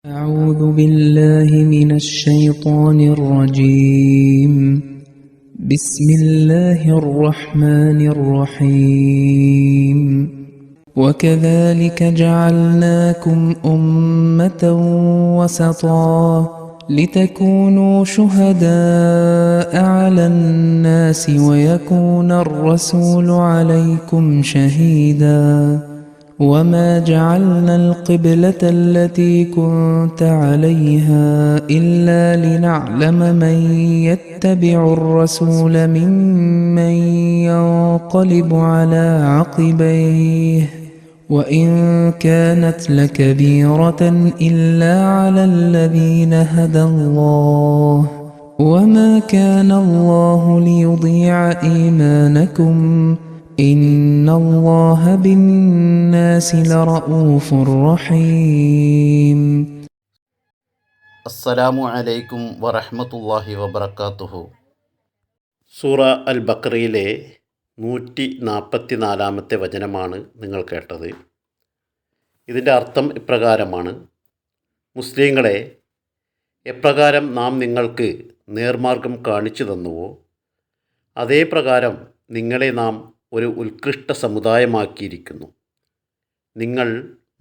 أعوذ بالله من الشيطان الرجيم. بسم الله الرحمن الرحيم. وكذلك جعلناكم أمة وسطا لتكونوا شهداء على الناس ويكون الرسول عليكم شهيدا وما جعلنا القبلة التي كنت عليها إلا لنعلم من يتبع الرسول ممن ينقلب على عقبيه وإن كانت لكبيرة إلا على الذين هدى الله وما كان الله ليضيع إيمانكم إن الله بالناس لرؤوف رحيم. അസ്സലാമു അലൈക്കും വറഹ്മത്തുള്ളാഹി വബറകാതുഹു. സൂറ അൽ ബഖറയിലെ 144-ാമത്തെ വചനമാണ് നിങ്ങൾ കേട്ടത്. ഇതിൻ്റെ അർത്ഥം ഇപ്രകാരമാണ്: മുസ്ലിങ്ങളെ, എപ്രകാരം നാം നിങ്ങൾക്ക് നേർമാർഗം കാണിച്ചു തന്നുവോ അതേ പ്രകാരം നിങ്ങളെ നാം ഒരു ഉത്കൃഷ്ട സമുദായമാക്കിയിരിക്കുന്നു. നിങ്ങൾ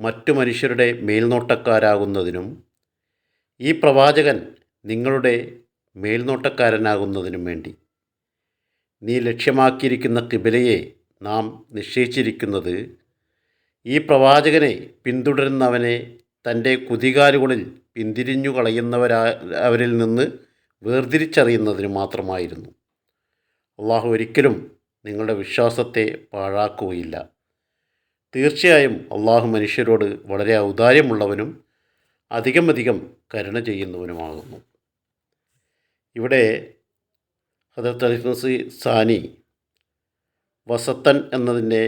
മറ്റു മനുഷ്യരുടെ മേൽനോട്ടക്കാരാകുന്നതിനും ഈ പ്രവാചകൻ നിങ്ങളുടെ മേൽനോട്ടക്കാരനാകുന്നതിനും വേണ്ടി നീ ലക്ഷ്യമാക്കിയിരിക്കുന്ന ഖിബലയെ നാം നിശ്ചയിച്ചിരിക്കുന്നത് ഈ പ്രവാചകനെ പിന്തുടരുന്നവനെ തൻ്റെ കുതികാലുകളിൽ പിന്തിരിഞ്ഞു അവരിൽ നിന്ന് വേർതിരിച്ചറിയുന്നതിന് മാത്രമായിരുന്നു. അള്ളാഹു ഒരിക്കലും നിങ്ങളുടെ വിശ്വാസത്തെ പാഴാക്കുകയില്ല. തീർച്ചയായും അള്ളാഹു മനുഷ്യരോട് വളരെ ഔദാര്യമുള്ളവനും അധികം കരുണ ചെയ്യുന്നവനുമാകുന്നു. ഇവിടെ ഹദരത്ത് അലിഫ്നസി സാനി വസത്തൻ എന്നതിൻ്റെ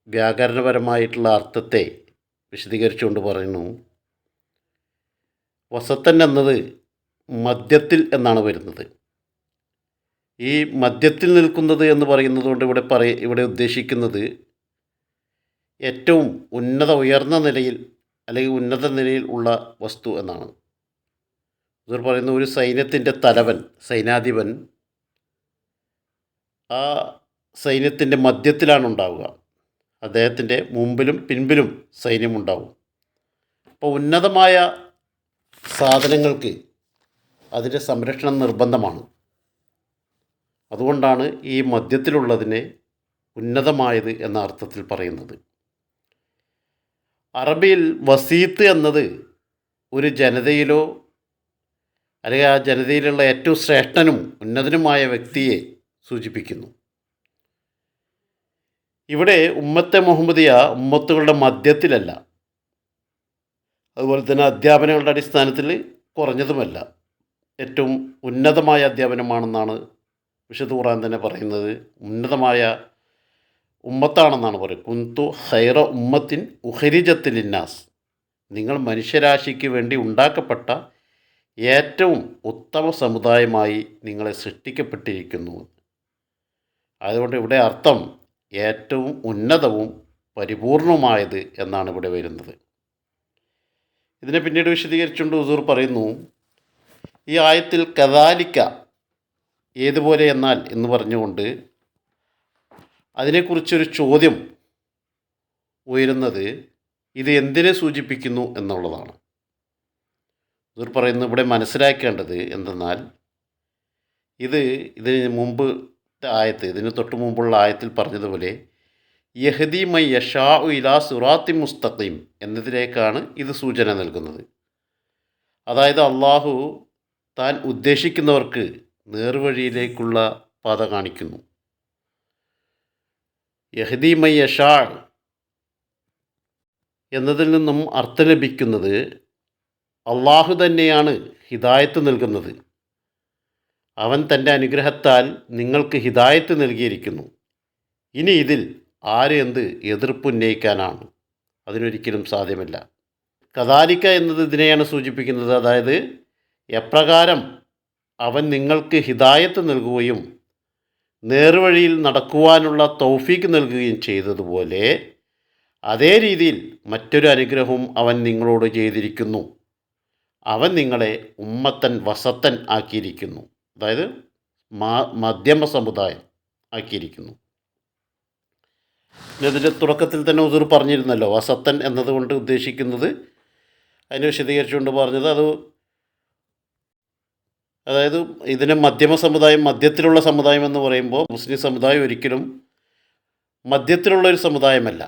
വ്യാകരണപരമായിട്ടുള്ള അർത്ഥത്തെ വിശദീകരിച്ചുകൊണ്ട് പറയുന്നു, വസത്തൻ എന്നത് മധ്യത്തിൽ എന്നാണ് വരുന്നത്. ഈ മധ്യത്തിൽ നിൽക്കുന്നത് എന്ന് പറയുന്നത് കൊണ്ട് ഇവിടെ ഉദ്ദേശിക്കുന്നത് ഏറ്റവും ഉയർന്ന നിലയിൽ അല്ലെങ്കിൽ ഉന്നത നിലയിൽ ഉള്ള വസ്തു എന്നാണ്. ഇവർ പറയുന്ന ഒരു സൈന്യത്തിൻ്റെ തലവൻ, സൈനാധിപൻ ആ സൈന്യത്തിൻ്റെ മധ്യത്തിലാണ് ഉണ്ടാവുക. അദ്ദേഹത്തിൻ്റെ മുമ്പിലും പിൻപിലും സൈന്യമുണ്ടാവും. അപ്പോൾ ഉന്നതമായ സാധനങ്ങൾക്ക് അതിൻ്റെ സംരക്ഷണം നിർബന്ധമാണ്. അതുകൊണ്ടാണ് ഈ മധ്യത്തിലുള്ളതിനെ ഉന്നതമായത് എന്ന അർത്ഥത്തിൽ പറയുന്നത്. അറബിയിൽ വസീത്ത് എന്നത് ഒരു ജനതയിലോ അല്ലെങ്കിൽ ആ ജനതയിലുള്ള ഏറ്റവും ശ്രേഷ്ഠനും ഉന്നതനുമായ വ്യക്തിയെ സൂചിപ്പിക്കുന്നു. ഇവിടെ ഉമ്മത്തെ മുഹമ്മദിയ ഉമ്മത്തുകളുടെ മധ്യത്തിലല്ല, അതുപോലെ തന്നെ അധ്യാപനങ്ങളുടെ അടിസ്ഥാനത്തിൽ കുറഞ്ഞതുമല്ല, ഏറ്റവും ഉന്നതമായ അധ്യാപനമാണെന്നാണ് വിശുദ്ധ ഖുർആൻ തന്നെ പറയുന്നത്. ഉന്നതമായ ഉമ്മത്താണെന്നാണ് പറയുന്നത്. കുന്തു ഖൈറ ഉമ്മത്തിൻ ഉഖരിജത്ത് ലിന്നാസ്, നിങ്ങൾ മനുഷ്യരാശിക്ക് വേണ്ടി ഉണ്ടാക്കപ്പെട്ട ഏറ്റവും ഉത്തമ സമുദായമായി നിങ്ങളെ സൃഷ്ടിക്കപ്പെട്ടിരിക്കുന്നു. അതുകൊണ്ട് ഇവിടെ അർത്ഥം ഏറ്റവും ഉന്നതവും പരിപൂർണവുമായത് എന്നാണ് ഇവിടെ വരുന്നത്. ഇതിനെ പിന്നീട് വിശദീകരിച്ചുകൊണ്ട് ഹുസൂർ പറയുന്നു, ഈ ആയത്തിൽ കദാലിക്ക ഏതുപോലെ എന്നാൽ എന്ന് പറഞ്ഞുകൊണ്ട് അതിനെക്കുറിച്ചൊരു ചോദ്യം ഉയരുന്നത് ഇത് എന്തിനെ സൂചിപ്പിക്കുന്നു എന്നുള്ളതാണ്. ഇവർ പറയുന്നത് ഇവിടെ മനസ്സിലാക്കേണ്ടത് എന്തെന്നാൽ ഇതിന് മുമ്പത്തെ ആയത്ത്, ഇതിന് തൊട്ട് മുമ്പുള്ള ആയത്തിൽ പറഞ്ഞതുപോലെ യഹ്ദി മൈ യഷാ ഇലാ സിറാത്തി മുസ്തഖീം എന്നതിലേക്കാണ് ഇത് സൂചന നൽകുന്നത്. അതായത് അള്ളാഹു താൻ ഉദ്ദേശിക്കുന്നവർക്ക് നേർവഴിയിലേക്കുള്ള പാത കാണിക്കുന്നു. യഹ്ദി മൈ യഷാ എന്നതിൽ നിന്നും അർത്ഥം ലഭിക്കുന്നത് അള്ളാഹു തന്നെയാണ് ഹിദായത്ത് നൽകുന്നത്. അവൻ തൻ്റെ അനുഗ്രഹത്താൽ നിങ്ങൾക്ക് ഹിദായത്ത് നൽകിയിരിക്കുന്നു. ഇനി ഇതിൽ ആര് എന്ത് എതിർപ്പുന്നയിക്കാനാണ്? അതിനൊരിക്കലും സാധ്യമല്ല. കദാലിക്ക എന്നത് ഇതിനെയാണ് സൂചിപ്പിക്കുന്നത്. അതായത് എപ്രകാരം അവൻ നിങ്ങൾക്ക് ഹിദായത്ത് നൽകുകയും നേർവഴിയിൽ നടക്കുവാനുള്ള തൗഫീക്ക് നൽകുകയും ചെയ്തതുപോലെ അതേ രീതിയിൽ മറ്റൊരു അനുഗ്രഹവും അവൻ നിങ്ങളോട് ചെയ്തിരിക്കുന്നു. അവൻ നിങ്ങളെ ഉമ്മത്തൻ വസത്തൻ ആക്കിയിരിക്കുന്നു, അതായത് മധ്യമ സമുദായം ആക്കിയിരിക്കുന്നു. ഇതിൻ്റെ തുടക്കത്തിൽ തന്നെ ഹുസൂർ പറഞ്ഞിരുന്നല്ലോ, വസത്തൻ എന്നതുകൊണ്ട് ഉദ്ദേശിക്കുന്നത്, അതിനെ വിശദീകരിച്ചുകൊണ്ട് പറഞ്ഞത് അതായത് ഇതിനെ മധ്യമ സമുദായം, മധ്യത്തിലുള്ള സമുദായം എന്ന് പറയുമ്പോൾ മുസ്ലിം സമുദായം ഒരിക്കലും മധ്യത്തിലുള്ളൊരു സമുദായമല്ല.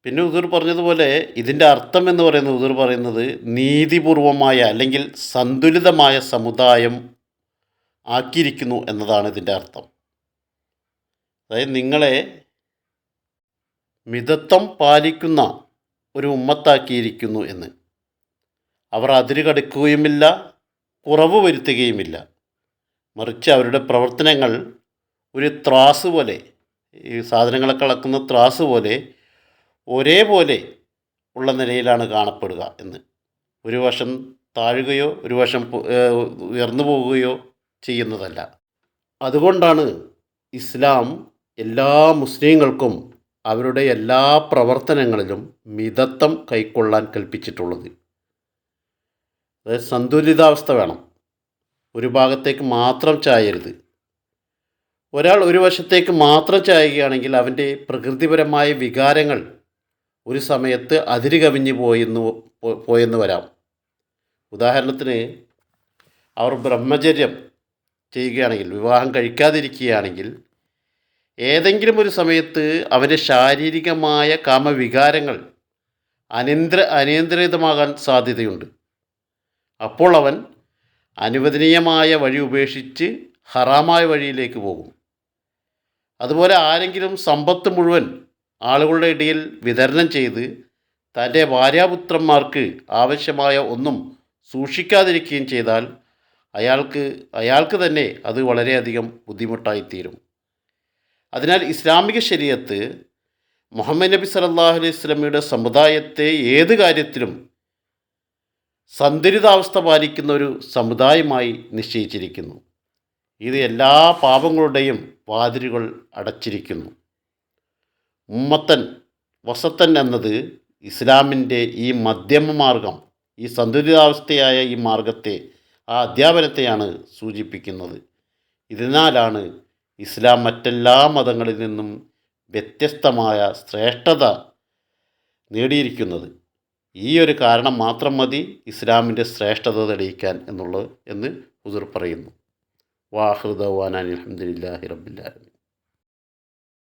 പിന്നെ ഹുസൂർ പറഞ്ഞതുപോലെ ഇതിൻ്റെ അർത്ഥം എന്ന് പറയുന്നത്, ഹുസൂർ പറയുന്നത് നീതിപൂർവമായ അല്ലെങ്കിൽ സന്തുലിതമായ സമുദായം ആക്കിയിരിക്കുന്നു എന്നതാണ് ഇതിൻ്റെ അർത്ഥം. അതായത് നിങ്ങളെ മിതത്വം പാലിക്കുന്ന ഒരു ഉമ്മത്താക്കിയിരിക്കുന്നു എന്ന്. അവർ അതിര് കടക്കുകയുമില്ല, കുറവ് വരുത്തുകയുമില്ല. മറിച്ച് അവരുടെ പ്രവർത്തനങ്ങൾ ഒരു ത്രാസ് പോലെ, ഈ സാധനങ്ങളൊക്കെ അളക്കുന്ന ത്രാസ് പോലെ ഒരേപോലെ ഉള്ള നിലയിലാണ് കാണപ്പെടുക എന്ന്. ഒരു വശം താഴുകയോ ഒരു വശം ഉയർന്നു പോവുകയോ ചെയ്യുന്നതല്ല. അതുകൊണ്ടാണ് ഇസ്ലാം എല്ലാ മുസ്ലിങ്ങൾക്കും അവരുടെ എല്ലാ പ്രവർത്തനങ്ങളിലും മിതത്വം കൈക്കൊള്ളാൻ കൽപ്പിച്ചിട്ടുള്ളത്. അതായത് സന്തുലിതാവസ്ഥ വേണം, ഒരു ഭാഗത്തേക്ക് മാത്രം ചായരുത്. ഒരാൾ ഒരു വശത്തേക്ക് മാത്രം ചായുകയാണെങ്കിൽ അവൻ്റെ പ്രകൃതിപരമായ വികാരങ്ങൾ ഒരു സമയത്ത് അതിര് കവിഞ്ഞു പോയെന്ന് വരാം. ഉദാഹരണത്തിന്, അവർ ബ്രഹ്മചര്യം ചെയ്യുകയാണെങ്കിൽ, വിവാഹം കഴിക്കാതിരിക്കുകയാണെങ്കിൽ, ഏതെങ്കിലും ഒരു സമയത്ത് അവൻ്റെ ശാരീരികമായ കാമവികാരങ്ങൾ അനിയന്ത്രിതമാകാൻ സാധ്യതയുണ്ട്. അപ്പോൾ അവൻ അനുവദനീയമായ വഴി ഉപേക്ഷിച്ച് ഹറാമായ വഴിയിലേക്ക് പോകും. അതുപോലെ ആരെങ്കിലും സമ്പത്ത് മുഴുവൻ ആളുകളുടെ ഇടയിൽ വിതരണം ചെയ്ത് തൻ്റെ ഭാര്യാപുത്രന്മാർക്ക് ആവശ്യമായ ഒന്നും സൂക്ഷിക്കാതിരിക്കുകയും ചെയ്താൽ അയാൾക്ക് തന്നെ അത് വളരെയധികം ബുദ്ധിമുട്ടായിത്തീരും. അതിനാൽ ഇസ്ലാമിക ശരീഅത്ത് മുഹമ്മദ് നബി സല്ലല്ലാഹു അലൈഹി വസല്ലമയുടെ സമുദായത്തെ ഏത് കാര്യത്തിലും സന്തുലിതാവസ്ഥ പാലിക്കുന്ന ഒരു സമുദായമായി നിശ്ചയിച്ചിരിക്കുന്നു. ഇത് എല്ലാ പാപങ്ങളുടെയും വാതിലുകൾ അടച്ചിരിക്കുന്നു. ഉമ്മത്തൻ വസത്തൻ എന്നത് ഇസ്ലാമിൻ്റെ ഈ മധ്യമ മാർഗം, ഈ സന്തുലിതാവസ്ഥയായ ഈ മാർഗത്തെ, ആ അധ്യാപനത്തെയാണ് സൂചിപ്പിക്കുന്നത്. ഇതിനാലാണ് ഇസ്ലാം മറ്റെല്ലാ മതങ്ങളിൽ നിന്നും വ്യത്യസ്തമായ ശ്രേഷ്ഠത നേടിയിരിക്കുന്നത്. ഈ ഒരു കാരണം മാത്രം മതി ഇസ്ലാമിൻ്റെ ശ്രേഷ്ഠത തെളിയിക്കാൻ എന്ന് ഹുസൂർ പറയുന്നു. വാഹിർ ദഅ്വാനാ അൽഹംദുലില്ലാഹി റബ്ബിൽ ആലമീൻ.